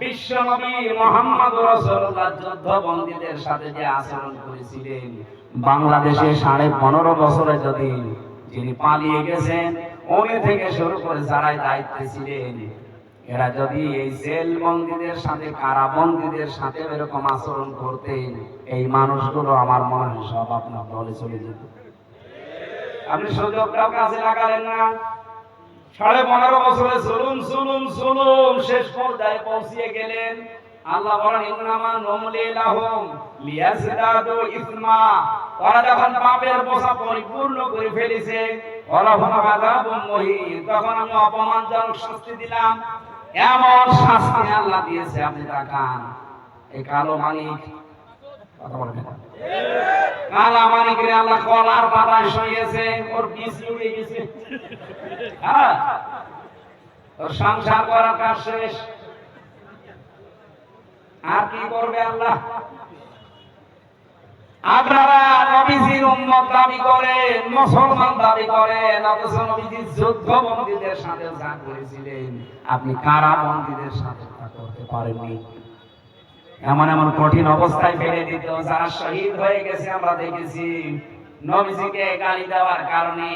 Speaker 1: বিশ্ব নবী মুহাম্মদ রাসূলুল্লাহ যুদ্ধবন্দীদের সাথে যে আচরণ করেছিলেন, বাংলাদেশে 15.5 বছরে যদি যিনি পালিয়ে গেছেন উনি থেকে শুরু করে যারাই দায়িত্বে ছিলেন, এরা যদি এই জেল বন্দীদের সাথে কারাবন্দীদের সাথে এরকম আচরণ করতেন, এই মানুষগুলো আমার মনে হয় সব আপনার দলে চলে যেত। আপনি সুযোগটাও কাজে লাগালেন না। 15.5 বছরে জুলুম জুলুম জুলুম শেষ পর্যায়ে পৌঁছিয়ে গেলেন। আল্লাহ বলেন ইন্নামা নুমলি লাহুম লিয়াজদাদু ইসমা। ওরা যখন পাপের বোঝা পরিপূর্ণ করে ফেলেছে, ওয়ালাহুম আযাবুম মুহিন, তখন আমি অপমানজনক শাস্তি দিলাম। এমন শাস্তি আল্লাহ দিয়েছে, আপনি তাকান। এই কালো মালিক কথা বলেন না, কালা মালিকের আল্লাহ কলার পাতায় শুয়েছে, ওর বিষ উড়ে গেছে। হ্যাঁ, ওর সংসার করার কাজ শেষ। আর কি করবে আল্লাহ? আপনারা নবীজির উম্মত দাবি করেন, মুসলমান দাবি করেন, অথচ নবীজি যুদ্ধবন্দীদের সাথে যা করেছিলেন আপনি কারাবন্দীদের সাথে তা করতে পারেননি। এমন এমন কঠিন অবস্থায় ফেলে দিত, যারা শহীদ হয়ে গেছে আমরা দেখেছি। নবীজিকে গালি দেওয়ার কারণে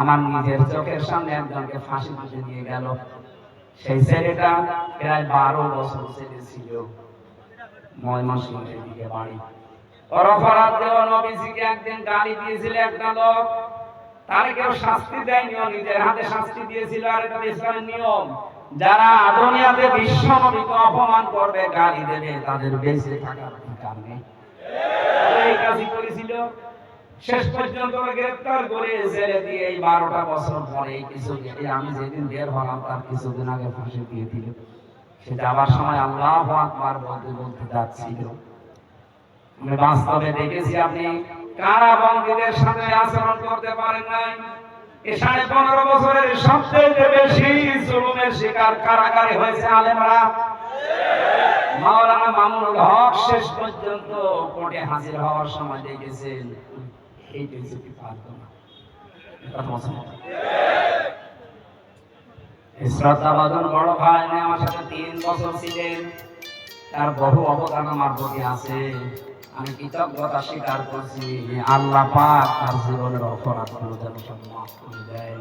Speaker 1: আমার নিজের চোখের সামনে একজনকে ফাঁসি দিতে নিয়ে গেল। সেই ছেলেটা প্রায় 12 বছর ছেলে ছিল, ময়মনসিংহের দিকে বাড়ি। ওর অপরাধ দেওয়া নবীজিকে একদিন গালি দিয়েছিল একটা লোক, তার কেউ শাস্তি দেয়নি, নিজের হাতে শাস্তি দিয়েছিল। আর এটা ইসলামের নিয়ম, যারা দুনিয়াতে বিশ্ব নবীকে অপমান করবে, গালি দেবে, তাদের বেঁচে থাকার অধিকার নেই। এই কাজই করেছিল। শেষ পর্যন্ত গ্রেফতার করে জেলে দিয়ে এই 12টা বছর পরে আমি যেদিন বের হলাম তার কিছুদিন আগে ফাঁসি দিয়ে দিল। সে যাবার সময় আল্লাহু আকবার বলতে বলতে যাচ্ছিল। আমি বাস্তবে দেখেছি আপনি কারাবন্দীদের সাথে আচরণ করতে পারেন নাই। এই 15.5 বছরের সবচেয়ে বেশি জুলুমের শিকার কারাগারে হয়েছে আলেমরা। মাওলানা মামুনুল হক শেষ পর্যন্ত কোর্টে হাজির হওয়ার সময় দেখেছেন এই প্রিন্সিপল পারতো না। শ্রদ্ধাভাজন বড় ভাই আমার সাথে 3 বছর ছিলেন, তার বহু অবদান আমার প্রতি আছে। আমি কৃতজ্ঞতা স্বীকার করছি, আল্লাহ পাক তার জীবনের অপরাধগুলো যেন সব মাফ করে দেয়।